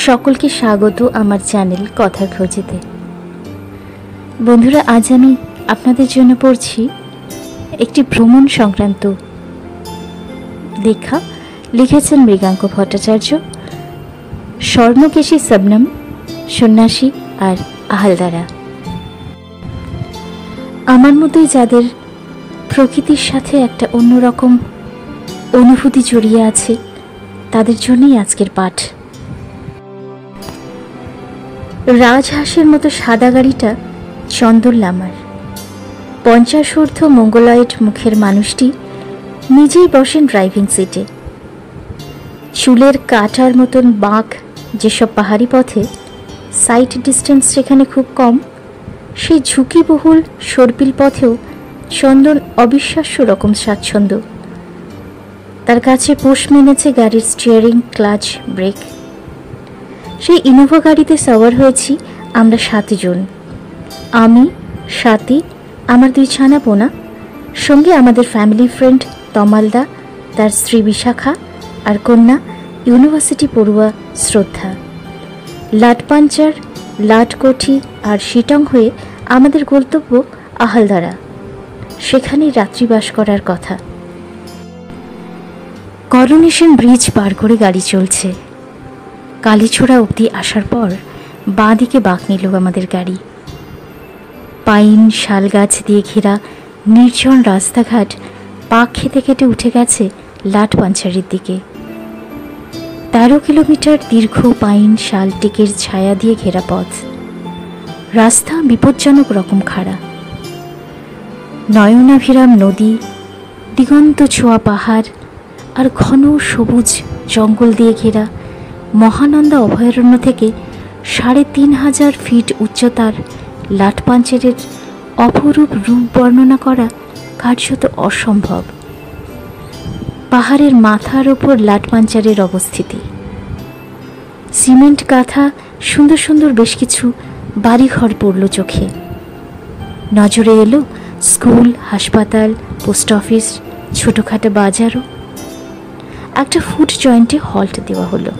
সকলকে স্বাগত আমার চ্যানেল কথার খোঁজেতে। বন্ধুরা, আজ আমি আপনাদের জন্য পড়ছি একটি ভ্রমণ সংক্রান্ত লেখা। লিখেছেন মৃগাঙ্ক ভট্টাচার্য, স্বর্ণকেশী, শবনম, সন্ন্যাসী আর আহালদারা। আমার মতোই যাদের প্রকৃতির সাথে একটা অন্যরকম অনুভূতি জড়িয়ে আছে, তাদের জন্যই আজকের পাঠ। রাজহাঁসের মতো সাদা গাড়িটা চন্দন লামার। 50 ঊর্ধ্ব মঙ্গলয়েড মুখের মানুষটি নিজেই বসেন ড্রাইভিং সিটে। চুলের কাটার মতন বাঁক যেসব পাহাড়ি পথে সাইট ডিস্টেন্স সেখানে খুব কম, সেই ঝুঁকিবহুল সর্পিল পথেও চন্দন অবিশ্বাস্য রকম স্বাচ্ছন্দ্য। তার কাছে পোষ মেনেছে গাড়ির স্টিয়ারিং, ক্লাচ, ব্রেক। সেই ইনোভা গাড়িতে সওয়ার হয়েছি আমরা 7 জন। আমি, স্বাতী, আমার 2 ছানাপোনা, সঙ্গে আমাদের ফ্যামিলি ফ্রেন্ড তমালদা, তার স্ত্রী বিশাখা আর কন্যা ইউনিভার্সিটি পড়ুয়া শ্রদ্ধা। লাটপাঞ্চার, লাটকোঠি আর শিটং হয়ে আমাদের গন্তব্য আহালদারা। সেখানেই রাত্রিবাস করার কথা। করোনেশন ব্রিজ পার করে গাড়ি চলছে। কালীছোড়া অবধি আসার পর বাঁ দিকে বাঁক নিল আমাদের গাড়ি। পাইন, শাল গাছ দিয়ে ঘেরা নির্জন রাস্তাঘাট পাক খেতে খেতে উঠে গেছে লাটপাঞ্চারের দিকে। 13 কিলোমিটার দীর্ঘ পাইন শাল টিকের ছায়া দিয়ে ঘেরা পথ। রাস্তা বিপজ্জনক রকম খাড়া। নয়নাভিরাম নদী, দিগন্ত ছোঁয়া পাহাড় আর ঘন সবুজ জঙ্গল দিয়ে ঘেরা মহানন্দা অভয়ারণ্য থেকে 3500 ফিট উচ্চতার লাটপাঞ্চারের অপরূপ রূপ বর্ণনা করা কার্যত অসম্ভব। পাহাড়ের মাথার ওপর লাটপাঞ্চারের অবস্থিতি। সিমেন্ট গাঁথা সুন্দর সুন্দর বেশ কিছু বাড়িঘর পড়ল চোখে। নজরে এলো স্কুল, হাসপাতাল, পোস্ট অফিস, ছোটোখাটো বাজারও। একটা ফুড জয়েন্টে হল্ট দেওয়া হলো।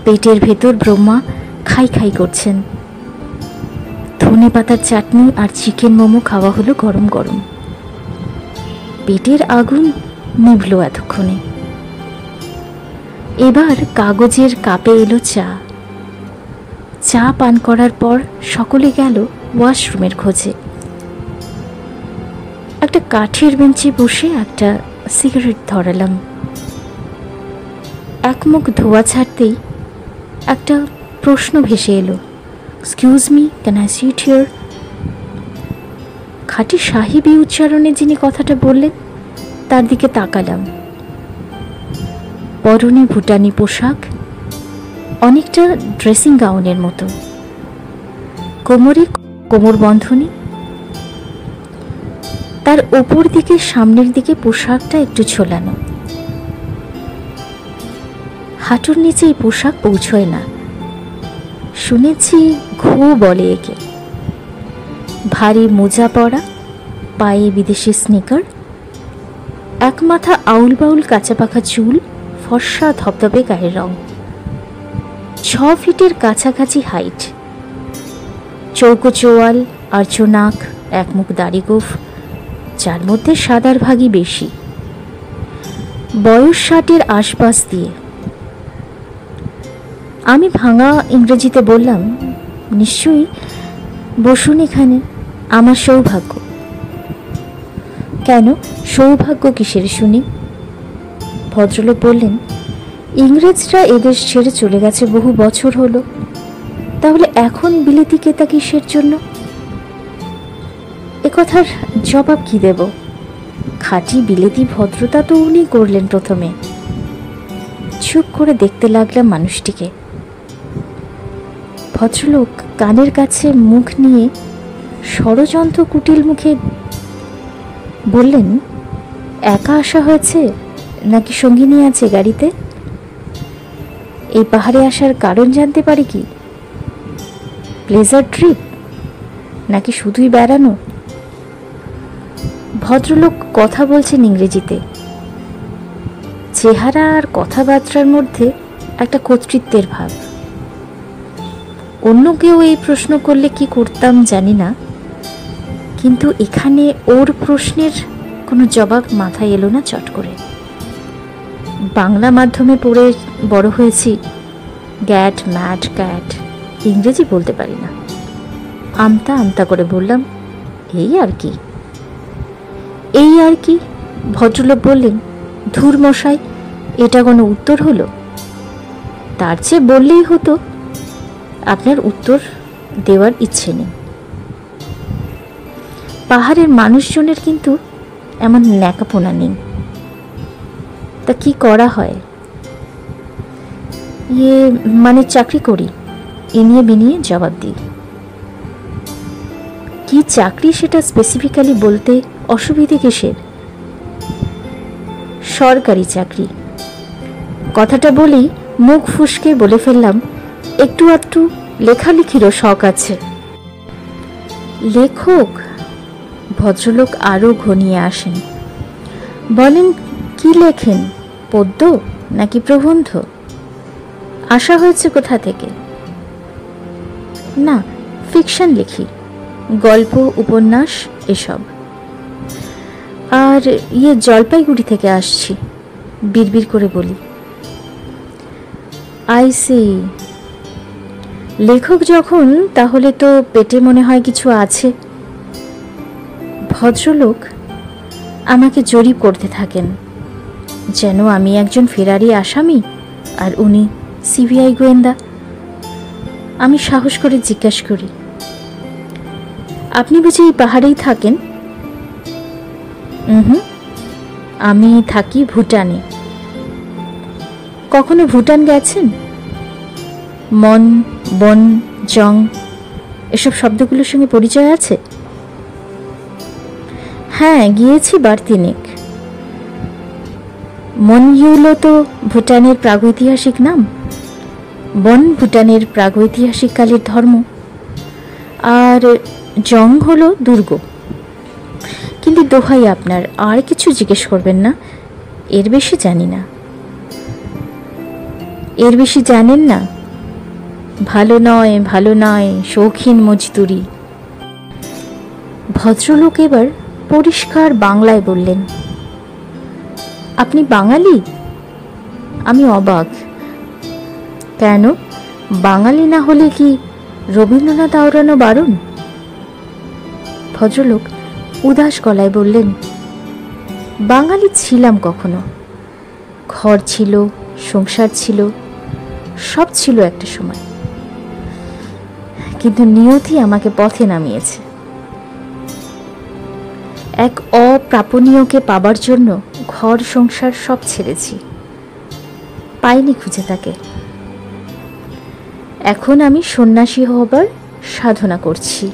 পেটের ভেতর ব্রহ্মা খাই খাই করছেন। ধনে পাতার চাটনি আর চিকেন মোমো খাওয়া হলো গরম গরম। পেটের আগুন নিভল এতক্ষণে। এবার কাগজের কাপে এলো চা। চা পান করার পর সকলে গেল ওয়াশরুমের খোঁজে। একটা কাঠের বেঞ্চে বসে একটা সিগারেট ধরালাম। এক মুখ ধোয়া ছাড়তেই একটা প্রশ্ন ভেসে এলো, excuse me, can I sit here? খাঁটি সাহিবি উচ্চারণে যিনি কথাটা বললেন তার দিকে তাকালাম। পরনে ভুটানি পোশাক, অনেকটা ড্রেসিং গাউনের মতো। কোমরে কোমর বন্ধনী। তার ওপর দিকে সামনের দিকে পোশাকটা একটু ঝোলানো। হাঁটুর নিচে এই পোশাক পৌঁছয় না। শুনেছি ঘো বলে একে। ভারী মোজা পরা, পায়ে বিদেশি স্নিকার, এক মাথা আউল বাউল কাঁচা পাকা চুল, ফর্সা ধপধপে গায়ের রং। 6 ফিটের কাছাকাছি হাইট। চৌকো চোয়াল, আর্চো নাক, এক মুখ দাড়ি গোঁফ, যার মধ্যে সাদার ভাগই বেশি। বয়স 60-এর আশপাশ দিয়ে। আমি ভাঙা ইংরেজিতে বললাম, নিশ্চয়ই, বসুন এখানে, আমার সৌভাগ্য। কেন সৌভাগ্য কিসের শুনি? ভদ্রলোক বললেন, ইংরেজরা এদেশ ছেড়ে চলে গেছে বহু বছর হলো, তাহলে এখন বিলেতি কেতা কিসের জন্য? একথার জবাব কি দেব? খাঁটি বিলেতি ভদ্রতা তো উনি করলেন প্রথমে। চুপ করে দেখতে লাগলাম মানুষটিকে। ভদ্রলোক কানের কাছে মুখ নিয়ে ষড়যন্ত্র কুটিল মুখে বললেন, একা আসা হয়েছে নাকি সঙ্গিনী আছে গাড়িতে? এই পাহাড়ে আসার কারণ জানতে পারি কি? প্লেজার ট্রিপ নাকি শুধুই বেড়ানো? ভদ্রলোক কথা বলছেন ইংরেজিতে। চেহারা আর কথাবার্তার মধ্যে একটা কর্তৃত্বের ভাব। অন্য কেউ এই প্রশ্ন করলে কি করতাম জানি না, কিন্তু এখানে ওর প্রশ্নের কোনো জবাব মাথায় এলো না চট করে। বাংলা মাধ্যমে পড়ে বড় হয়েছি, গ্যাট ম্যাট ক্যাট, ইংরেজি বলতে পারি না। আমতা আমতা করে বললাম, এই আর কি। এই আর কি? ভদ্রলোক বললেন, ধুর মশাই, এটা কোনো উত্তর হলো? তার চেয়ে বললেই হতো আপনার উত্তর দেওয়ার ইচ্ছে নেই। পাহাড়ের মানুষজনের কিন্তু এমন ন্যাকাপোনা নেই। তা কি করা হয়? মানে চাকরি করি, এ নিয়ে বিনিয়ে জবাব দিই। কি চাকরি সেটা স্পেসিফিক্যালি বলতে অসুবিধে কিসের? সরকারি চাকরি। কথাটা বলেই মুখ ফুসকে বলে ফেললাম, একটু আধটু লেখালেখিরও শখ আছে। লেখক? ভদ্রলোক আরও ঘনিয়ে আসেন, বলেন, কি লেখেন? পদ্য নাকি প্রবন্ধ? আশা হয়েছে কোথা থেকে? না, ফিকশন লিখি, গল্প উপন্যাস এসব। আর জলপাইগুড়ি থেকে আসছি, বিড়বিড় করে বলি। আই সি, লেখক যখন, তাহলে তো পেটে মনে হয় কিছু আছে। ভদ্রলোক আমাকে জরিপ করতে থাকেন, যেন আমি একজন ফেরারি আসামি আর উনি সিবিআই গোয়েন্দা। আমি সাহস করে জিজ্ঞাসা করি, আপনি বুঝি এই পাহাড়েই থাকেন? আমি থাকি ভুটানে। কখনো ভুটান গেছেন? মন, বন, জং এসব শব্দগুলোর সঙ্গে পরিচয় আছে? হ্যাঁ, গিয়েছি বার তিনেক। মনইউলো তো ভুটানের প্রাগৈতিহাসিক নাম, বন ভুটানের প্রাগৈতিহাসিক কালের ধর্ম, আর জং হলো দুর্গ। কিন্তু দোহাই আপনার, আর কিছু জিজ্ঞেস করবেন না, এর বেশি জানি না। এর বেশি জানেন না? ভালো নয়, ভালো নয়, শৌখিন মজদুরি। ভদ্রলোক এবার পরিষ্কার বাংলায় বললেন, আপনি বাঙালি? আমি অবাক। কেন, বাঙালি না হলে কি রবীন্দ্রনাথ আওড়ানো বারণ? ভদ্রলোক উদাস গলায় বললেন, বাঙালি ছিলাম কখনো, ঘর ছিল, সংসার ছিল, সব ছিল একটা সময়, কিন্তু নিয়তি আমাকে পথে নামিয়েছে। এক অপ্রাপণীয়কে পাবার জন্য ঘর সংসার সব ছেড়েছি, পাইনি খুঁজে তাকে। এখন আমি সন্ন্যাসী হবার সাধনা করছি,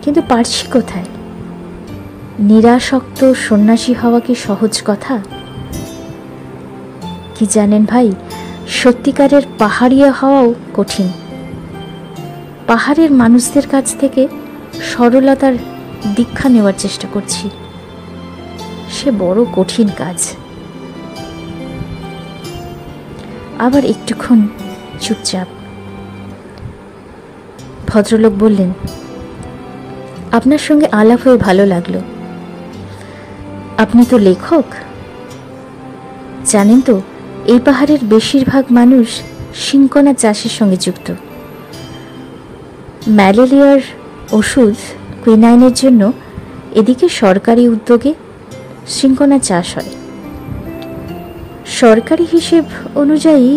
কিন্তু পারছি কোথায়? নিরাসক্ত সন্ন্যাসী হওয়া কি সহজ কথা? কি জানেন ভাই, সত্যিকারের পাহাড়িয়া হওয়াও কঠিন। পাহাড়ের মানুষদের কাছ থেকে সরলতার দীক্ষা নেওয়ার চেষ্টা করছি, সে বড় কঠিন কাজ। আবার একটুক্ষণ চুপচাপ। ভদ্রলোক বললেন, আপনার সঙ্গে আলাপ হয়ে ভালো লাগলো। আপনি তো লেখক। জানেন তো, এই পাহাড়ের বেশিরভাগ মানুষ শিংকনা চাষের সঙ্গে যুক্ত। ম্যালেরিয়ার ওষুধ কুইনাইনের জন্য এদিকে সরকারি উদ্যোগে শিংকনা চাষ হয়। সরকারি হিসেব অনুযায়ী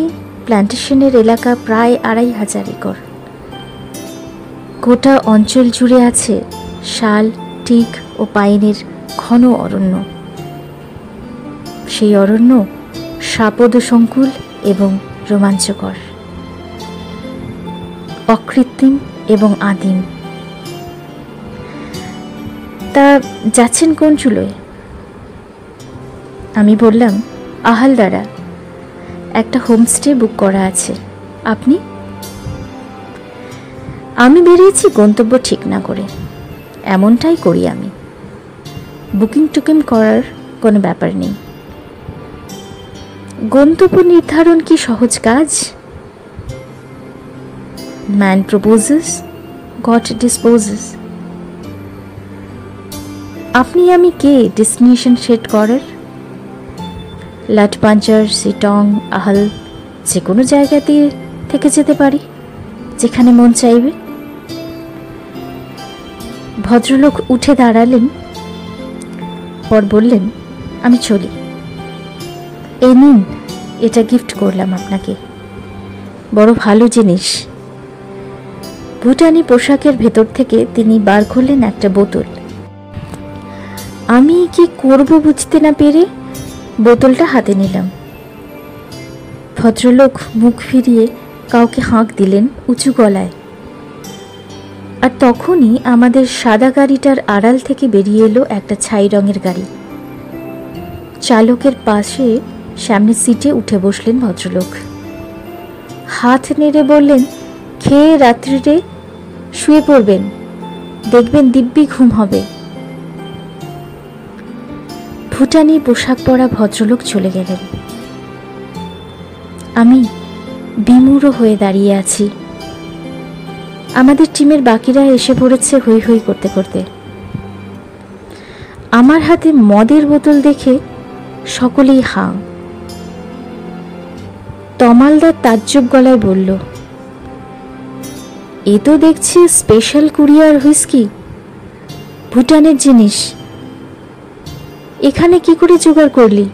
প্ল্যান্টেশনের এলাকা প্রায় ২৫০০ একর। গোটা অঞ্চল জুড়ে আছে শাল, টিক ও পাইনের ঘন অরণ্য। সেই অরণ্য সাপদসংকুল এবং রোমাঞ্চকর, অকৃত্রিম এবং আদিম। তা যাচ্ছেন কোন চুলোয়? আমি বললাম, আহালদারা, একটা হোমস্টে বুক করা আছে। আপনি? আমি বেরিয়েছি গন্তব্য ঠিক না করে, এমনটাই করি আমি। বুকিং টুকিং করার কোনো ব্যাপার নেই। গন্তব্য নির্ধারণ কি সহজ কাজ? Man proposes, god disposes. আপনি আমি কে ডেস্টিনেশন সেট করার? লাটপাঞ্চার, সিটং, আহল যে কোনো জায়গাতে থেকে যেতে পারি যেখানে মন চাইবে। ভদ্রলোক উঠে দাঁড়ালেন, পর বললেন, আমি চলি। এই নিন, এটা গিফট করলাম আপনাকে, বড় ভালো জিনিস। ভুটানি পোশাকের ভেতর থেকে তিনি বার করলেন একটা বোতল। আমি কি করব বুঝতে না পেরে বোতলটা হাতে নিলাম। ভদ্রলোক মুখ ফিরিয়ে কাউকে হাঁক দিলেন উঁচু গলায়, আর তখনই আমাদের সাদা গাড়িটার আড়াল থেকে বেরিয়ে এলো একটা ছাই রঙের গাড়ি। চালকের পাশে সামনের সিটে উঠে বসলেন ভদ্রলোক। হাত নেড়ে বললেন, খেয়ে রাত্রিরে শুয়ে পড়বেন, দেখবেন দিব্যি ঘুম হবে। ভুটানি পোশাক পরা ভদ্রলোক চলে গেলেন। আমি বিমূঢ় হয়ে দাঁড়িয়ে আছি। আমাদের টিমের বাকিরা এসে পড়েছে হৈ হৈ করতে করতে। আমার হাতে মদের বোতল দেখে সকলেই হাঁ। তমালদার তাজ্জব গলায় বলল, এ তো দেখছি স্পেশাল কুরিয়ার হুইস্কি, ভুটানের জিনিস। এখানে কি করে জোগাড় করলি?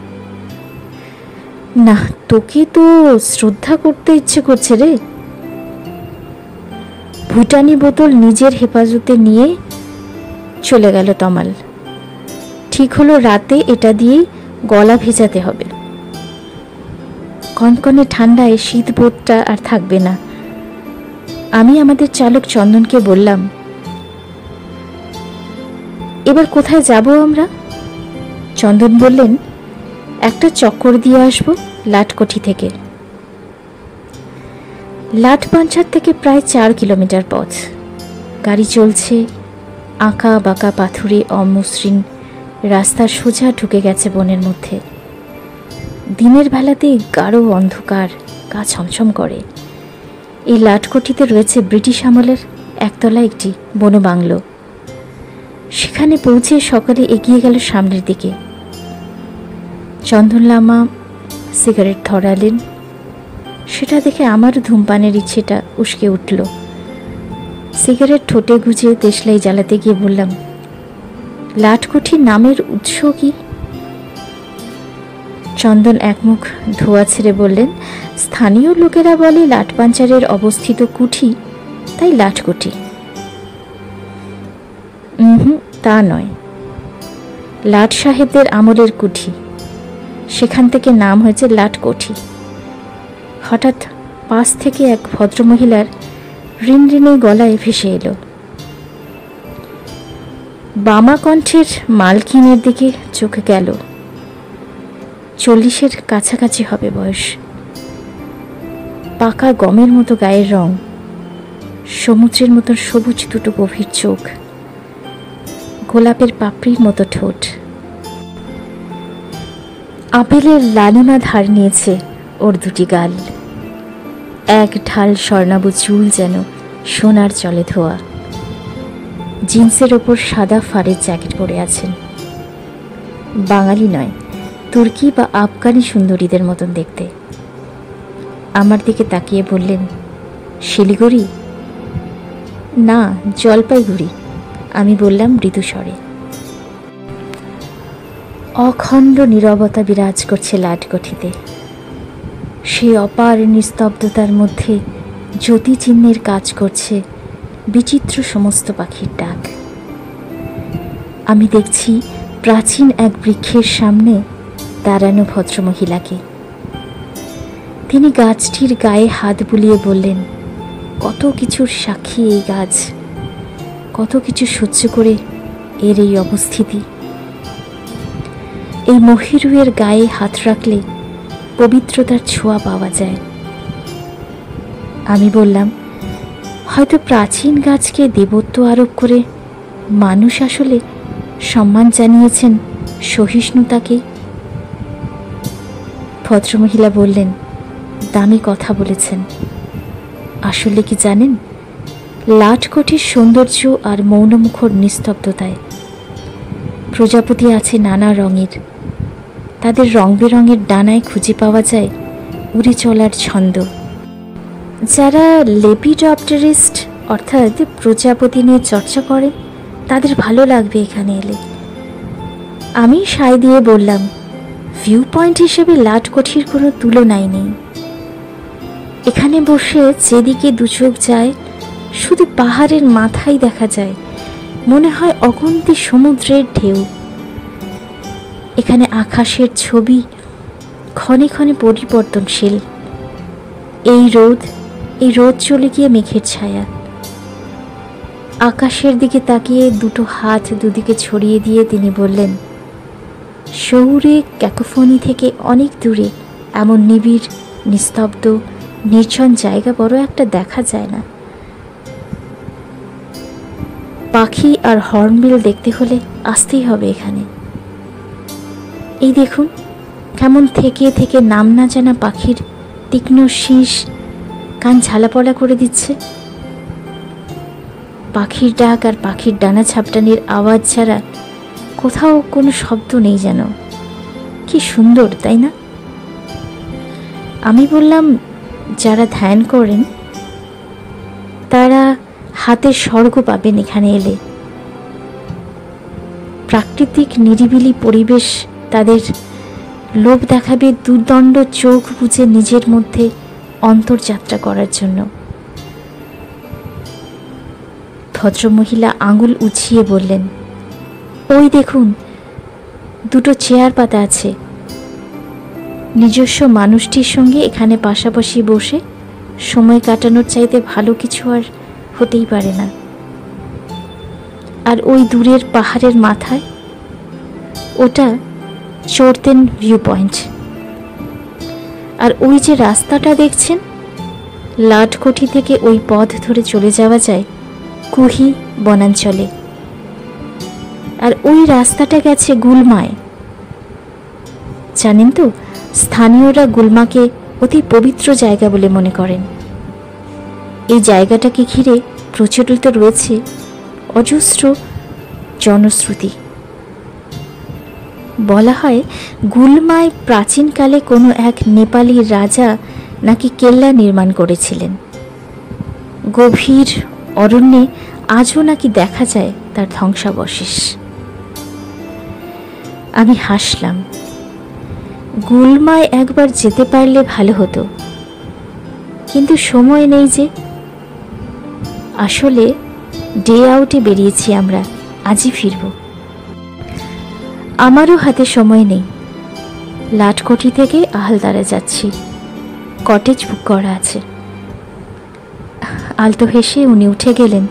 না, তোকে তো শ্রদ্ধা করতে ইচ্ছে করছে রে। ভুটানি বোতল নিজের হেফাজতে নিয়ে চলে গেল তমাল। ঠিক হলো রাতে এটা দিয়ে গলা ভেজাতে হবে। কনকনে ঠান্ডায় শীত বোধটা আর থাকবে না। আমি আমাদের চালক চন্দনকে বললাম, এবার কোথায় যাব আমরা? চন্দন বললেন, একটা চক্কর দিয়ে আসবো লাটকোঠি থেকে। লাটপাঞ্চার থেকে প্রায় 4 কিলোমিটার পথ। গাড়ি চলছে, আঁকা বাঁকা পাথুরে অমসৃণ রাস্তা সোজা ঢুকে গেছে বনের মধ্যে। দিনের বেলাতে গাঢ় অন্ধকার, গা ছমছম করে। এই লাটকোঠিতে রয়েছে ব্রিটিশ আমলের একতলা একটি বনবাংলো। সেখানে পৌঁছে সকালে এগিয়ে গেল সামনের দিকে। চন্দনলামা সিগারেট ধরালেন। সেটা দেখে আমারও ধূমপানের ইচ্ছেটা উস্কে উঠল। সিগারেট ঠোঁটে গুজে দেশলাই জ্বালাতে গিয়ে বললাম, লাটকোঠি নামের উৎস কি? চন্দন একমুখ ধোয়া ছেড়ে বললেন, স্থানীয় লোকেরা বলে লাটপাঞ্চারের অবস্থিত কুঠি, তাই লাটকোঠি। তা নয়, লাট সাহেবদের আমলের কুঠি, সেখান থেকে নাম হয়েছে লাটকোঠি। হঠাৎ পাশ থেকে এক ভদ্রমহিলার রিনরিনে গলায় ভেসে এলো। বামা কণ্ঠের মালকিনের দিকে চোখ গেল। 40-এর কাছাকাছি হবে বয়স। পাকা গমের মতো গায়ের রং, সমুদ্রের মতো সবুজ দুটো গভীর চোখ, গোলাপের পাপড়ির মতো ঠোঁট। আপেলের লালিমা ধার নিয়েছে ওর দুটি গাল। এক ঢাল স্বর্ণাভ চুল যেন সোনার জলে ধোয়া। জিন্সের ওপর সাদা ফাড়ের জ্যাকেট পরে আছেন। বাঙালি নয়, তুর্কি বা আফগানি সুন্দরীদের মতন দেখতে। আমার দিকে তাকিয়ে বললেন, শিলিগুড়ি? না, জলপাইগুড়ি, আমি বললাম মৃদু স্বরে। অখণ্ড নীরবতা বিরাজ করছে লাটকোঠিতে। সেই অপার নিস্তব্ধতার মধ্যে জ্যোতিচিহ্নের কাজ করছে বিচিত্র সমস্ত পাখির ডাক। আমি দেখছি প্রাচীন এক বৃক্ষের সামনে দাঁড়ানো ভদ্রমহিলাকে। তিনি গাছটির গায়ে হাত বুলিয়ে বললেন, কত কিছুর সাক্ষী এই গাছ, কত কিছু সহ্য করে এর এই অবস্থিতি। এই মহিরুয়ের গায়ে হাত রাখলে পবিত্রতার ছোঁয়া পাওয়া যায়। আমি বললাম, হয়তো প্রাচীন গাছকে দেবত্ব আরোপ করে মানুষ আসলে সম্মান জানিয়েছেন সহিষ্ণুতাকে। ভদ্রমহিলা বললেন, দামি কথা বলেছেন। আসলে কি জানেন, লাটকটির সৌন্দর্য আর মৌনমুখর নিস্তব্ধতায়। প্রজাপতি আছে নানা রঙের, তাদের রং বেরঙের ডানায় খুঁজে পাওয়া যায় উড়ে চলার ছন্দ। যারা লেপিডপ্টেরিস্ট অর্থাৎ প্রজাপতি নিয়ে চর্চা করেন তাদের ভালো লাগবে এখানে এলে। আমি সায় দিয়ে বললাম, ভিউ পয়েন্ট হিসেবে লাটকটির কোনো তুলনাই নেই। এখানে বসে যেদিকে দুচোখ যায় শুধু পাহাড়ের মাথায় দেখা যায়, মনে হয় অগুন্তি সমুদ্রের ঢেউ। এখানে আকাশের ছবি ক্ষণে ক্ষণে পরিবর্তনশীল। এই রোদ চলে গিয়ে মেঘের ছায়া। আকাশের দিকে তাকিয়ে দুটো হাত দুদিকে ছড়িয়ে দিয়ে তিনি বললেন, শহুরে ক্যাকোফোনি থেকে অনেক দূরে এমন নিবিড় নিস্তব্ধ নির্জন জায়গা বড় একটা দেখা যায় না। পাখি আর হর্নবিল দেখতে হলে আসতেই হবে এখানে। এই দেখুন কেমন থেকে থেকে নাম না জানা পাখির তীক্ষ্ণ শীষ কান ঝালাপলা করে দিচ্ছে। পাখির ডাক আর পাখির ডানা ঝাপটানির আওয়াজ ছাড়া কোথাও কোনো শব্দ নেই যেন। কি সুন্দর, তাই না? আমি বললাম, যারা ধ্যান করেন তারা হাতের স্বর্গ পাবেন এখানে এলে। প্রাকৃতিক নিরিবিলি পরিবেশ তাদের লোভ দেখাবে দুর্দণ্ড চোখ বুজে নিজের মধ্যে অন্তর্যাত্রা করার জন্য। ভদ্রমহিলা আঙুল উছিয়ে বললেন, ওই দেখুন দুটো চেয়ার পাতা আছে। নিজস্ব মানুষটির সঙ্গে এখানে পাশাপাশি বসে সময় কাটানোর চাইতে ভালো কিছু আর হতেই পারে না। আর ওই দূরের পাহাড়ের মাথায় ওটা চোরতেন ভিউ পয়েন্ট। আর ওই যে রাস্তাটা দেখছেন, লাটকটি থেকে ওই পথ ধরে চলে যাওয়া যায় কুহি বনাঞ্চলে। আর ওই রাস্তাটা গেছে গুলমায়। জানেন তো, স্থানীয়রা গুলমাকে অতি পবিত্র জায়গা বলে মনে করেন। এই জায়গাটাকে ঘিরে প্রচলিত রয়েছে অজস্র জনশ্রুতি। বলা হয় গুলমায় প্রাচীনকালে কোনো এক নেপালি রাজা নাকি কেল্লা নির্মাণ করেছিলেন। গভীর অরণ্যে আজও নাকি দেখা যায় তার ধ্বংসাবশেষ। আমি হাসলাম। গুলমায় একবার যেতে পারলে ভালো হতো, কিন্তু সময় নেই যে। আসলে ডে আউটে বেরিয়েছি আমরা, আজই ফিরব। আমারও হাতে সময় নেই। লাটকটি থেকে আহালদারে যাচ্ছি, কটেজ বুক করা আছে। আলতো হেসে উনি উঠে গেলেন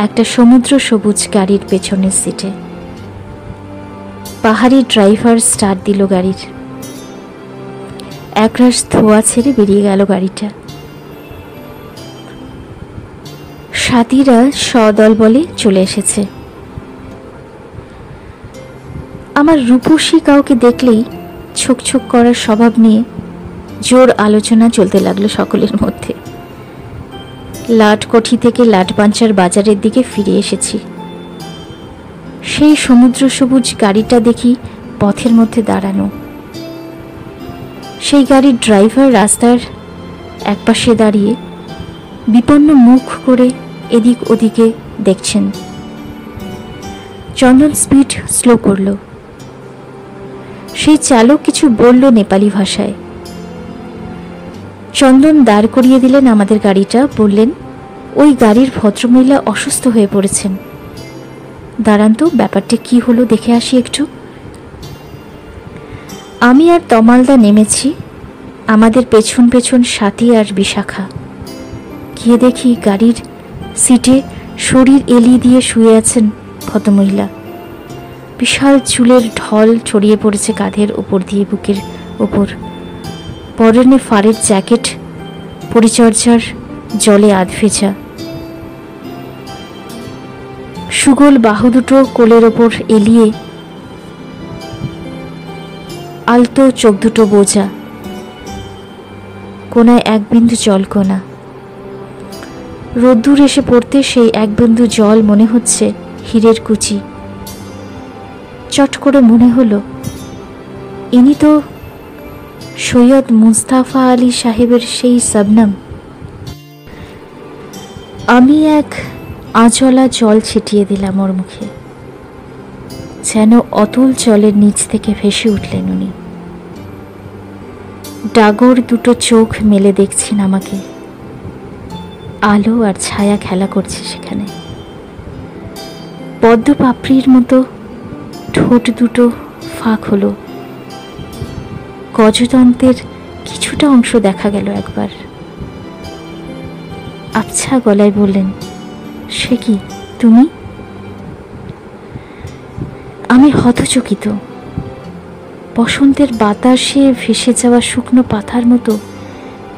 একটা সমুদ্র সবুজ গাড়ির পেছনের সিটে। পাহাড়ি ড্রাইভার স্টার্ট দিল গাড়ির। একরাশ ধোঁয়া ছেড়ে বেরিয়ে গেল গাড়িটা। সাথীরা সদল বলে চলে এসেছে। আমার রূপসী কাউকে দেখলেই ছোক ছোক করার স্বভাব নিয়ে জোর আলোচনা চলতে লাগলো সকলের মধ্যে। লাটকটি থেকে লাটবাঞ্চার বাজারের দিকে ফিরে এসেছি। সেই সমুদ্র সবুজ গাড়িটা দেখি পথের মধ্যে দাঁড়ানো। সেই গাড়ির ড্রাইভার রাস্তার একপাশে দাঁড়িয়ে বিপন্ন মুখ করে এদিক ওদিকে দেখছেন। চন্দন স্পিড স্লো করল। সেই চালক কিছু বলল নেপালি ভাষায়। চন্দন দাঁড় করিয়ে দিলেন আমাদের গাড়িটা। বললেন, ওই গাড়ির ভদ্রমহিলা অসুস্থ হয়ে পড়েছেন। দাঁড়ান তো, ব্যাপারটা কি হলো দেখে আসি একটু। আমি আর তমালদা নেমেছি। আমাদের পেছন পেছন সাথী আর বিশাখা। গিয়ে দেখি গাড়ির সিটে শরীর এলিয়ে দিয়ে শুয়ে আছেন ভদ্রমহিলা। বিশাল চুলের ঢল ছড়িয়ে পড়েছে কাঁধের ওপর দিয়ে বুকের ওপর। পরনে ফারের জ্যাকেট, পরিচর্যার জলে আধ ভেজা। সুগোল বাহু দুটো কোলের ওপর এলিয়ে, আলতো চোখ দুটো বোঝা, কোনায় এক বিন্দু জলকণা। রোদ্দুর এসে পড়তে সেই এক বিন্দু জল মনে হচ্ছে হীরের কুচি। চট করে মনে হলো, ইনি তো সৈয়দ মুস্তাফা আলী সাহেবের সেই শবনম। আমি এক আঁচলা জল ছিটিয়ে দিলাম ওর মুখে। যেন অতল জলের নিচ থেকে ভেসে উঠলেন উনি। ডাগর দুটো চোখ মেলে দেখছেন আমাকে। আলো আর ছায়া খেলা করছে সেখানে। পদ্ম পাপড়ির মতো ঠোঁট দুটো ফাঁক হলো। গজতন্ত্রের কিছুটা অংশ দেখা গেল একবার। আবছা গলায় বললেন, সে কি তুমি? আমি হতচকিত। বসন্তের বাতাসে ভেসে যাওয়া শুকনো পাতার মতো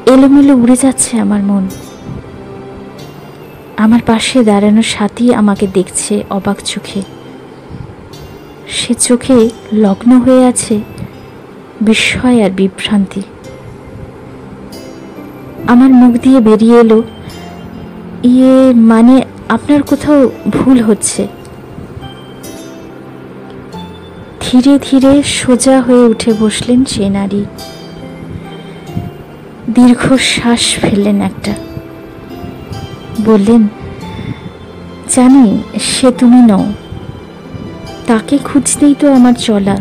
এলোমেলো উড়ে যাচ্ছে আমার মন। আমার পাশে দাঁড়ানো সাথী আমাকে দেখছে অবাক চোখে। সে চোখে লগ্ন হয়ে আছে বিস্ময় আর বিভ্রান্তি। আমার মুখ দিয়ে বেরিয়ে এলো, মানে আপনার কোথাও ভুল হচ্ছে। ধীরে ধীরে সোজা হয়ে উঠে বসলেন সে নারী। দীর্ঘশ্বাস ফেললেন একটা। বললেন, জানি সে তুমি নও। তাকে খুঁজতেই তো আমার চলা।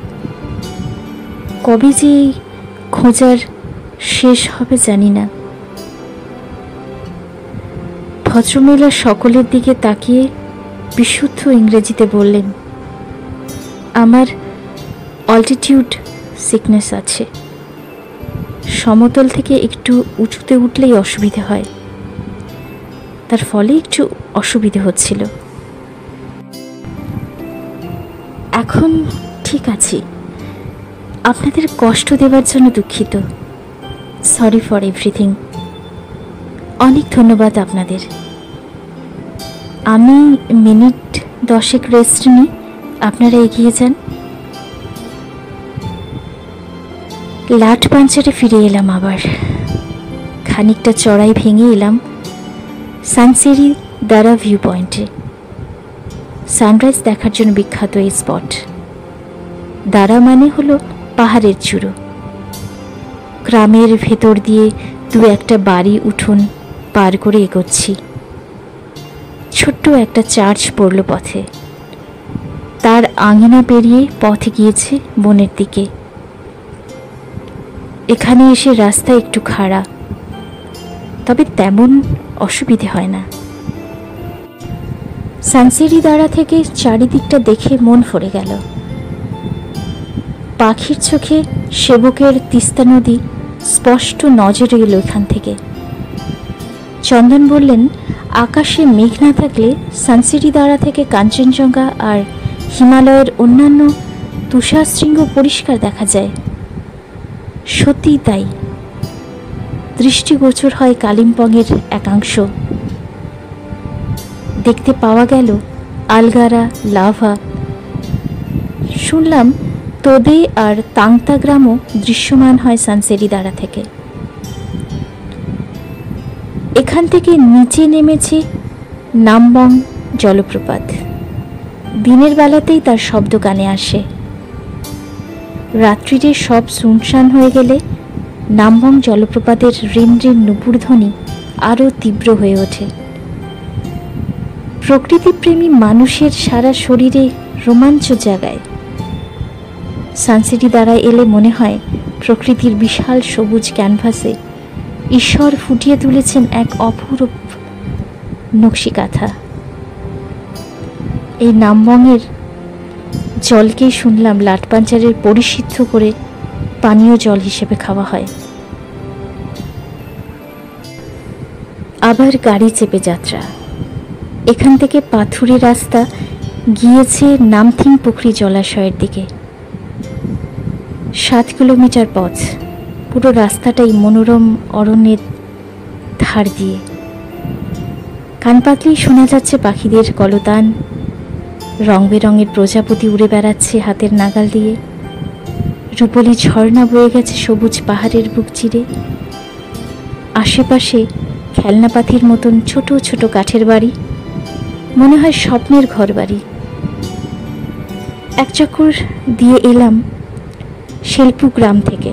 কবে যে এই খোঁজার শেষ হবে জানি না। ভদ্রমহিলা সকলের দিকে তাকিয়ে বিশুদ্ধ ইংরেজিতে বললেন, আমার অল্টিটিউড সিকনেস আছে। সমতল থেকে একটু উঁচুতে উঠলেই অসুবিধে হয়। তার ফলে একটু অসুবিধে হচ্ছিল। এখন ঠিক আছি। আপনাদের কষ্ট দেওয়ার জন্য দুঃখিত। Sorry for everything. অনেক ধন্যবাদ আপনাদের। আমি মিনিট 10 রেস্ট নিই, আপনারা এগিয়ে যান। লাট পাঞ্চারে ফিরে এলাম আবার। খানিকটা চড়াই ভেঙে এলাম সানসেরি দারা ভিউ পয়েন্টে। সানরাইজ দেখার জন্য বিখ্যাত এই স্পট। দারা মানে হলো পাহাড়ের চূড়ো। গ্রামের ভেতর দিয়ে দু একটা বাড়ি উঠোন পার করে এগোচ্ছি। ছোট্ট একটা চার্চ পড়ল পথে। তার আঙিনা পেরিয়ে পথ গিয়েছে বনের দিকে। এখানে এসে রাস্তা একটু খাড়া, তবে তেমন অসুবিধে হয় না। সানসেরি দাঁড়া থেকে চারিদিকটা দেখে মন ভরে গেল। পাখির চোখে সেবকের তিস্তা নদী স্পষ্ট নজরে এলো এখান থেকে। চন্দন বললেন, আকাশে মেঘ না থাকলে সানসেরি দাঁড়া থেকে কাঞ্চনজঙ্ঘা আর হিমালয়ের অন্যান্য তুষার শৃঙ্গ পরিষ্কার দেখা যায়। সত্যিই তাই। দৃষ্টিগোচর হয় কালিম্পংয়ের একাংশ। দেখতে পাওয়া গেল আলগারা, লাভা। শুনলাম তোদে আর তাংতা গ্রামও দৃশ্যমান হয় সানসেরি দাঁড়া থেকে। এখান থেকে নিচে নেমেছে নামবং জলপ্রপাত। দিনের বেলাতেই তার শব্দ কানে আসে। রাত্রিরে সব শুনশান হয়ে গেলে নামবং জলপ্রপাতের রিন রিন নুপুরধ্বনি আরও তীব্র হয়ে ওঠে। প্রকৃতিপ্রেমী মানুষের সারা শরীরে রোমাঞ্চ জাগায়। সানসেরি দ্বারা এলে মনে হয় প্রকৃতির বিশাল সবুজ ক্যানভাসে ঈশ্বর ফুটিয়ে তুলেছেন এক অপরূপ নকশিকাঁথা। এই নামবংয়ের জলকেই শুনলাম লাটপাঞ্চারের পরিশুদ্ধ করে পানীয় জল হিসেবে খাওয়া হয়। আবার গাড়ি চেপে যাত্রা। এখান থেকে পাথুরে রাস্তা গিয়েছে নামথিং পুকুরি জলাশয়ের দিকে। 7 কিলোমিটার পথ। পুরো রাস্তাটাই মনোরম অরণ্যের ধার দিয়ে। কান পাতলেই শোনা যাচ্ছে পাখিদের কলতান। রং বেরঙের প্রজাপতি উড়ে বেড়াচ্ছে হাতের নাগাল দিয়ে। রূপলি ঝর্ণা বয়ে গেছে সবুজ পাহাড়ের বুক চিরে। আশেপাশে খেলনাপাতির মতন ছোট ছোট কাঠের বাড়ি, মনে হয় স্বপ্নের ঘর বাড়ি। এক চক্কর দিয়ে এলাম শেলপু গ্রাম থেকে।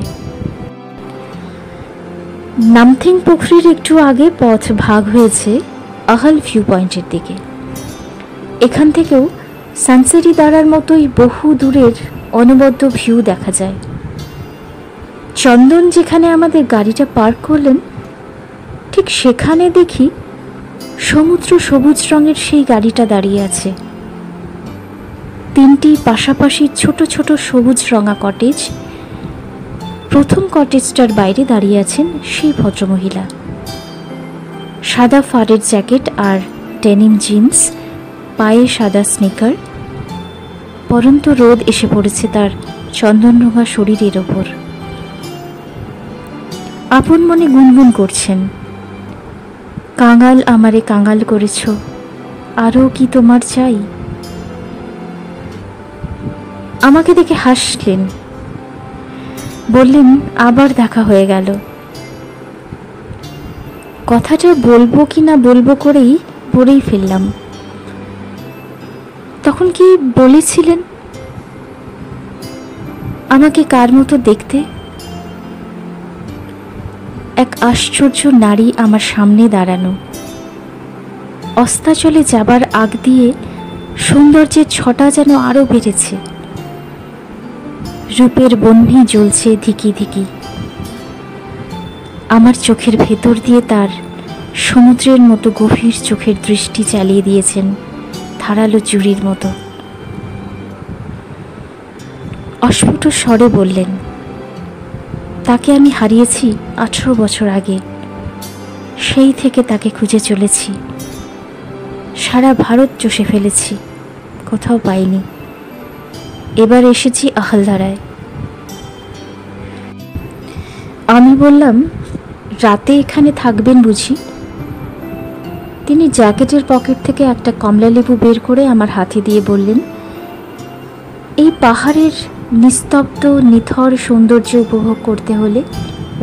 নামথিং পুকুরের একটু আগে পথ ভাগ হয়েছে আহল ভিউ পয়েন্টের দিকে। এখান থেকেও সানসেরি দাঁড়ার মতোই বহু দূরের অনবদ্য ভিউ দেখা যায়। চন্দন যেখানে আমাদের গাড়িটা পার্ক করলেন, ঠিক সেখানে দেখি সমুদ্র সবুজ রঙের সেই গাড়িটা দাঁড়িয়ে আছে। তিনটি পাশাপাশি ছোট ছোট সবুজ রঙা কটেজ। প্রথম কটেজটার বাইরে দাঁড়িয়ে আছেন সেই ভদ্রমহিলা, সাদা ফারের জ্যাকেট আর ডেনিম জিন্স, পায়ে সাদা স্নিকার। পরন্ত রোদ এসে পড়েছে তার চন্দনরঙা শরীরের ওপর। আপন মনে গুনগুন করছেন, কাঙাল আমারে কাঙাল করেছ, আরও কি তোমার চাই। আমাকে দেখে হাসলেন, বললেন আবার দেখা হয়ে গেল। কথাটা বলবো কি না বলবো বলেই ফেললাম। তখন কি বলেছিলেন? আমাকে কার মতো দেখতে? এক আশ্চর্য নারী আমার সামনে দাঁড়ানো। অস্তাচলে যাবার আগ দিয়ে সৌন্দর্যের ছটা যেন আরো বেড়েছে। রূপের বহ্নি জ্বলছে ধিকি ধিকি। আমার চোখের ভেতর দিয়ে তার সমুদ্রের মতো গভীর চোখের দৃষ্টি চালিয়ে দিয়েছেন ধারালো চুরির মতো। অস্ফুট স্বরে বললেন, তাকে আমি হারিয়েছি 18 বছর আগে। সেই থেকে তাকে খুঁজে চলেছি, সারা ভারত চষে ফেলেছি, কোথাও পাইনি। এবার এসেছি আহলদারায়। আমি বললাম, রাতে এখানে থাকবেন বুঝি? তিনি জ্যাকেটের পকেট থেকে একটা কমলালেবু বের করে আমার হাতে দিয়ে বললেন, এই পাহাড়ের নিস্তব্ধ নিথর সৌন্দর্য উপভোগ করতে হলে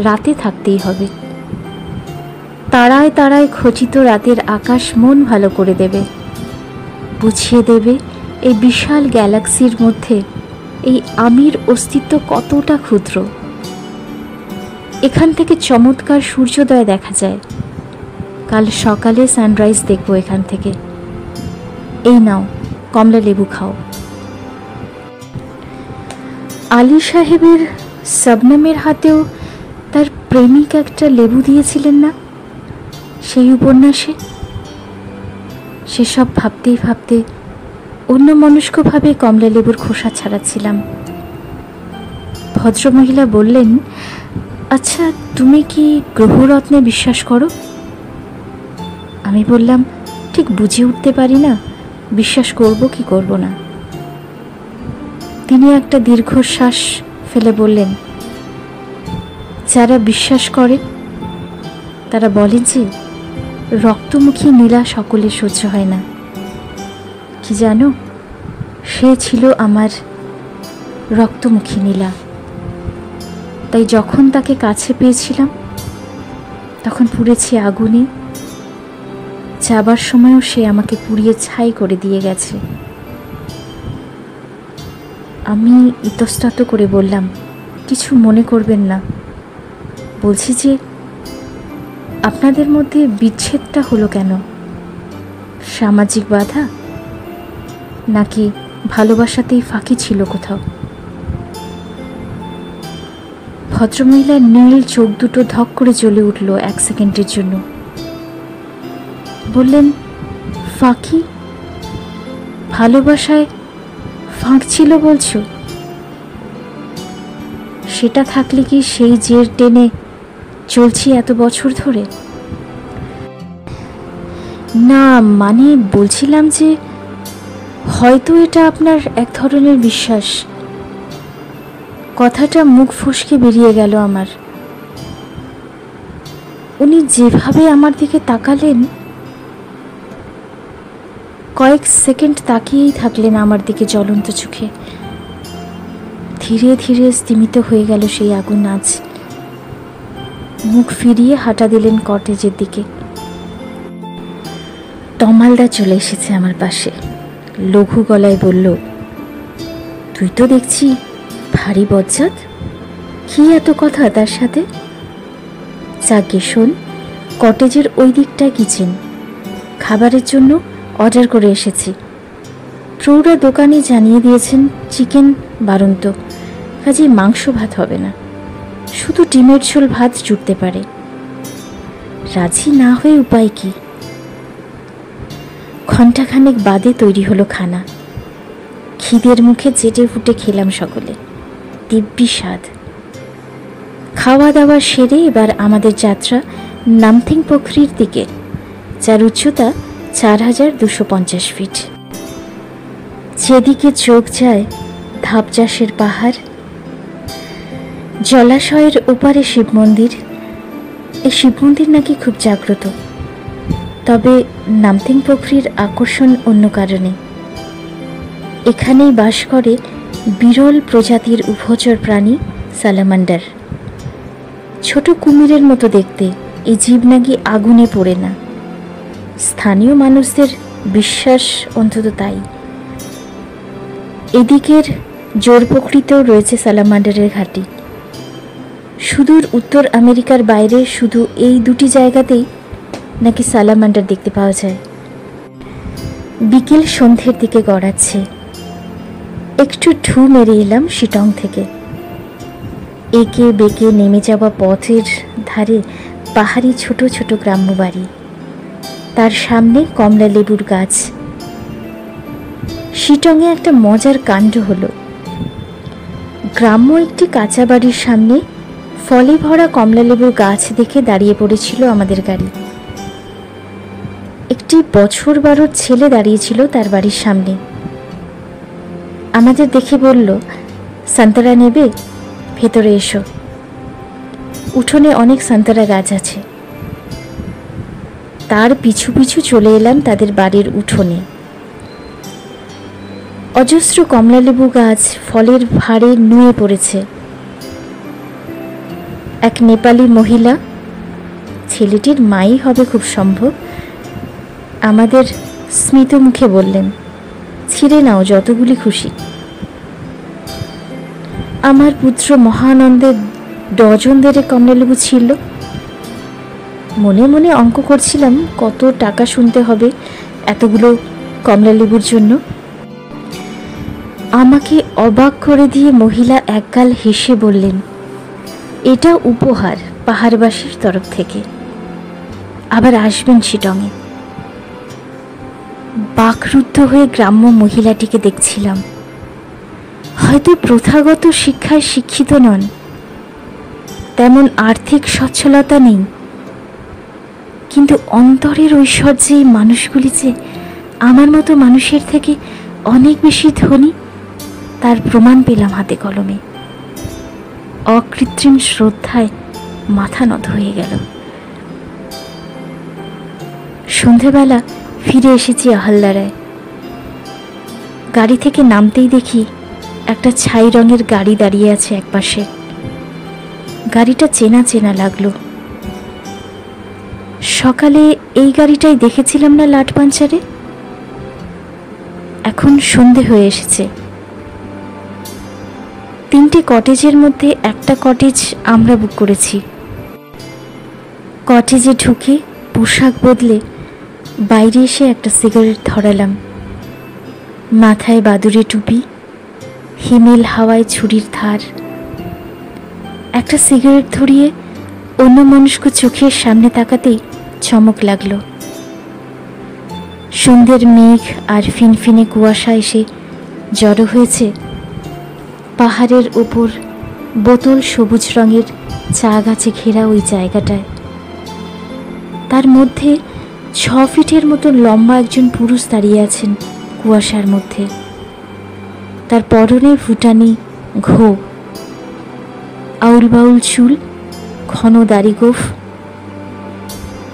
রাতে থাকতেই হবে। তারায় তারায় খচিত রাতের আকাশ মন ভালো করে দেবে, বুঝিয়ে দেবে এই বিশাল গ্যালাক্সির মধ্যে এই আমির অস্তিত্ব কতটা ক্ষুদ্র। এখান থেকে চমৎকার সূর্যোদয় দেখা যায়। কাল সকালে সানরাইজ দেখব এখান থেকে। এই নাও কমলা লেবু খাও। আলী সাহেবের শবনমের হাতেও তার প্রেমিক একটা লেবু দিয়েছিলেন না সেই উপন্যাসে? সেসব ভাবতেই ভাবতে অন্যমনস্কভাবে কমলা লেবুর খোসা ছাড়াচ্ছিলাম। ভদ্রমহিলা বললেন, আচ্ছা তুমি কি গ্রহরত্নে বিশ্বাস করো? আমি বললাম, ঠিক বুঝে উঠতে পারি না, বিশ্বাস করব কি করব না। তিনি একটা দীর্ঘশ্বাস ফেলে বললেন, যারা বিশ্বাস করে তারা বলেন যে রক্তমুখী নীলা সকলের সহ্য হয় না। কি জানো, সে ছিল আমার রক্তমুখী নীলা। তাই যখন তাকে কাছে পেয়েছিলাম তখন পুড়েছি আগুনে। যাবার সময়ও সে আমাকে পুড়িয়ে ছাই করে দিয়ে গেছে। আমি ইতস্তত করে বললাম, কিছু মনে করবেন না। বলছি যে আপনাদের মধ্যে বিচ্ছেদটা হলো কেন? সামাজিক বাধা, নাকি ভালোবাসাতেই ফাঁকি ছিল কোথাও? ভদ্রমহিলার নীল চোখ দুটো ধক করে জ্বলে উঠল 1 সেকেন্ডের জন্য। বললেন, ফাঁকি? ভালোবাসায় ফাঁক ছিল বলছো? সেটা থাকলে কি সেই জের টেনে চলছি এত বছর ধরে? না, মানে বলছিলাম যে হয়তো এটা আপনার এক ধরনের বিশ্বাস। কথাটা মুখ ফসকে বেরিয়ে গেল আমার। উনি যেভাবে আমার দিকে তাকালেন, কয়েক সেকেন্ড তাকিয়েই থাকলেন আমার দিকে জ্বলন্ত চোখে। ধীরে ধীরে স্তিমিত হয়ে গেল সেই আগুন আঁচ। মুখ ফিরিয়ে হাঁটা দিলেন কটেজের দিকে। তমালদা চলে এসেছে আমার পাশে, লঘু গলায় বলল, তুই তো দেখছি ভারী বজ্জাত, কি এত কথা তার সাথে? যাকে শোন, কটেজের ওই দিকটায় কিচেন, খাবারের জন্য অর্ডার করে এসেছি। প্রৌঢ়া দোকানে জানিয়ে দিয়েছেন চিকেন বারন্ত, কাজেই মাংস ভাত হবে না, শুধু ডিমের ঝোল ভাত জুটতে পারে। রাজি না হয়ে উপায় কি? ঘণ্টাখানেক বাদে তৈরি হলো খানা। খিদের মুখে চেটে ফুটে খেলাম সকলে, দিব্যি স্বাদ। খাওয়া দাওয়া সেরে এবার আমাদের যাত্রা নামথিং পোখরির দিকে, যার উচ্চতা 4250 ফিট। যেদিকে চোখ যায় ধাপচাষের পাহাড়, জলাশয়ের ওপারে শিব মন্দির। এই শিব মন্দির নাকি খুব জাগ্রত, তবে নামথিং পোখরির আকর্ষণ অন্য কারণে। এখানেই বাস করে বিরল প্রজাতির উভচর প্রাণী সালামান্ডার। ছোট কুমিরের মতো দেখতে এই জীব নাকি আগুনে পড়ে না, স্থানীয় মানুষদের বিশ্বাস অন্তত তাই। এদিকের জোরপোখরিতেও রয়েছে সালামান্ডারের ঘাঁটি। সুদূর উত্তর আমেরিকার বাইরে শুধু এই দুটি জায়গাতেই নাকি সালামান্ডার দেখতে পাওয়া যায়। বিকেল সন্ধ্যের দিকে গড়াচ্ছে। একটু ঢু মেরে এলাম শিটং থেকে। একে বেঁকে নেমে যাওয়া পথের ধারে পাহাড়ি ছোট ছোট গ্রাম্য বাড়ি, তার সামনে কমলা লেবুর গাছ। শিটংয়ে একটা মজার কাণ্ড হলো, গ্রাম্য একটি কাঁচা বাড়ির সামনে ফলে ভরা কমলা লেবুর গাছ দেখে দাঁড়িয়ে পড়েছিল আমাদের গাড়ি। একটি বছর 12 ছেলে দাঁড়িয়েছিল তার বাড়ির সামনে। আমাদের দেখে বলল, সান্তরা নেবে? ভেতরে এসো, উঠোনে অনেক সান্তরা গাছ আছে। তার পিছু পিছু চলে এলাম তাদের বাড়ির উঠোনে। অজস্র কমলালেবু গাছ ফলের ভারে নুয়ে পড়েছে। এক নেপালি মহিলা, ছেলেটির মাই হবে খুব সম্ভব, আমাদের স্মিত মুখে বললেন, ছিঁড়ে নাও, যতগুলি খুশি। আমার পুত্র মহানন্দে ডজন দেড়ে কমলালেবু ছিল। মনে মনে অঙ্ক করছিলাম কত টাকা শুনতে হবে এতগুলো কমলালেবুর জন্য। আমাকে অবাক করে দিয়ে মহিলা একগাল হেসে বললেন, এটা উপহার পাহাড়বাসীর তরফ থেকে, আবার আসবেন শিটংয়ে। বাকরুদ্ধ হয়ে গ্রাম্য মহিলাটিকে দেখছিলাম। হয়তো প্রথাগত শিক্ষায় শিক্ষিত নন, তেমন আর্থিক সচ্ছলতা নেই, কিন্তু অন্তরের ঐশ্বর্যে এই মানুষগুলি যে আমার মতো মানুষের থেকে অনেক বেশি ধনী, তার প্রমাণ পেলাম হাতে কলমে। অকৃত্রিম শ্রদ্ধায় মাথা নত হয়ে গেল। সন্ধেবেলা ফিরে এসেছি আহল্লারায়। গাড়ি থেকে নামতেই দেখি একটা ছাই রঙের গাড়ি দাঁড়িয়ে আছে একপাশে। গাড়িটা চেনা চেনা লাগলো। সকালে এই গাড়িটাই দেখেছিলাম না লাট পাঞ্চারে? এখন সন্ধে হয়ে এসেছে। 3টে কটেজের মধ্যে একটা কটেজ আমরা বুক করেছি। কটেজে ঢুকে পোশাক বদলে বাইরে এসে একটা সিগারেট ধরালাম। মাথায় বাদুড়ে টুপি, হিমেল হাওয়ায় ছুরির ধার। একটা সিগারেট ধরিয়ে অন্য মনস্ক চোখের সামনে তাকাতেই চমক লাগলো। সন্ধ্যের মেঘ আর ফিনফিনে কুয়াশা এসে জড়ো হয়েছে পাহাড়ের ওপর বোতল সবুজ রঙের চা গাছে ঘেরা ওই জায়গাটায়। তার মধ্যে 6 ফিটের মতো লম্বা একজন পুরুষ দাঁড়িয়ে আছেন কুয়াশার মধ্যে। তার পরনে ফুটানি ঘো, আউল বাউল চুল, ঘন দাড়ি গোঁফ।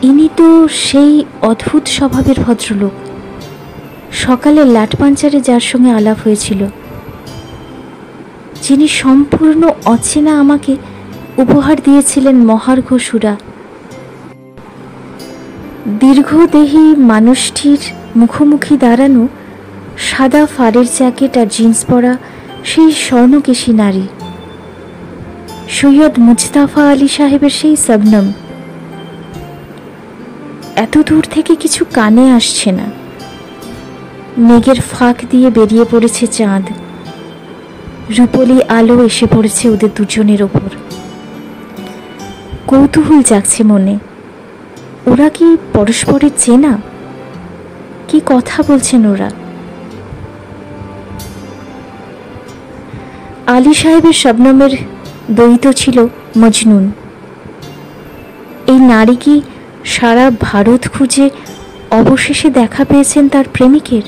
ইনি তো সেই অদ্ভুত স্বভাবের ভদ্রলোক, সকালে লাট পাঞ্চারে যার সঙ্গে আলাপ হয়েছিল, যিনি সম্পূর্ণ অচেনা আমাকে উপহার দিয়েছিলেন মহার্ঘ সুরা। দীর্ঘদেহী মানুষটির মুখোমুখি দাঁড়ানো সাদা ফাড়ের জ্যাকেট আর জিন্স পরা সেই স্বর্ণকেশী নারী, সৈয়দ মুজতাফা আলী সাহেবের সেই শবনম। এত দূর থেকে কিছু কানে আসছে না। মেঘের ফাঁক দিয়ে বেরিয়ে পড়েছে চাঁদ, রূপলি আলো এসে পড়েছে ওদের দুজনের ওপর। কৌতূহল জাগছে মনে, ওরা কি পরস্পরের চেনা? কি কথা বলছেন ওরা? আলী সাহেবের শবনমের দ্বৈত ছিল মজনুন। এই নারী কি সারা ভারত খুঁজে অবশেষে দেখা পেয়েছেন তার প্রেমিকের?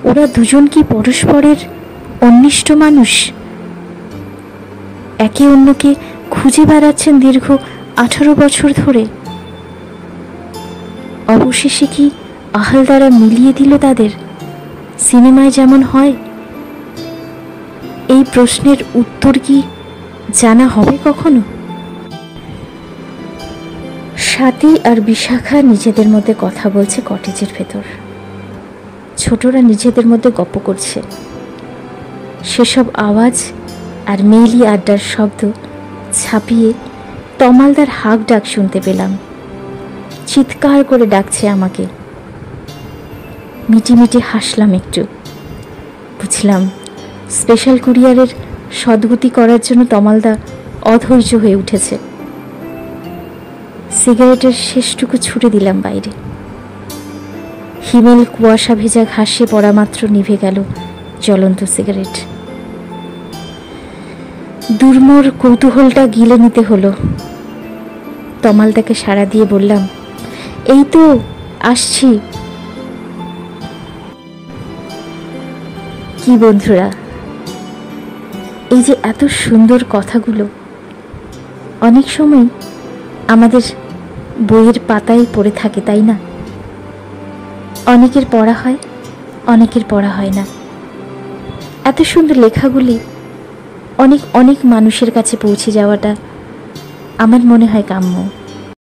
ওরা দুজন কি পরস্পরের অন্বিষ্ট মানুষ? একে অন্যকে খুঁজে বেড়াচ্ছেন দীর্ঘ 18 বছর ধরে। অবশেষে কি আহালদারা মিলিয়ে দিল তাদের, সিনেমায় যেমন হয়? এই প্রশ্নের উত্তর কি জানা হবে কখনো? স্বাতী আর বিশাখা নিজেদের মধ্যে কথা বলছে কটেজের ভেতর। ছোটরা নিজেদের মধ্যে গপ্প করছে। সেসব আওয়াজ আর মেইলি আড্ডার শব্দ ছাপিয়ে তমালদার হাঁক ডাক শুনতে পেলাম। চিৎকার করে ডাকছে আমাকে। মিটিমিটি হাসলাম একটু। বুঝলাম স্পেশাল কুরিয়ারের সদ্গতি করার জন্য তমালদা অধৈর্য হয়ে উঠেছে। সিগারেটের শেষটুকু ছুটে দিলাম বাইরে। হিমেল কুয়াশা ভেজা ঘাসে পড়া মাত্র নিভে গেল জ্বলন্ত সিগারেট। দুর্মর কৌতূহলটা গিলে নিতে হলো। তমালদাকে সাড়া দিয়ে বললাম, এই তো আসছি। কি বন্ধুরা, এই যে এত সুন্দর কথাগুলো অনেক সময় আমাদের বইয়ের পাতায় পড়ে থাকে, তাই না? অনেকের পড়া হয়, অনেকের পড়া হয় না। এত সুন্দর লেখাগুলি অনেক অনেক মানুষের কাছে পৌঁছে যাওয়াটা আমার মনে হয় কাম্য।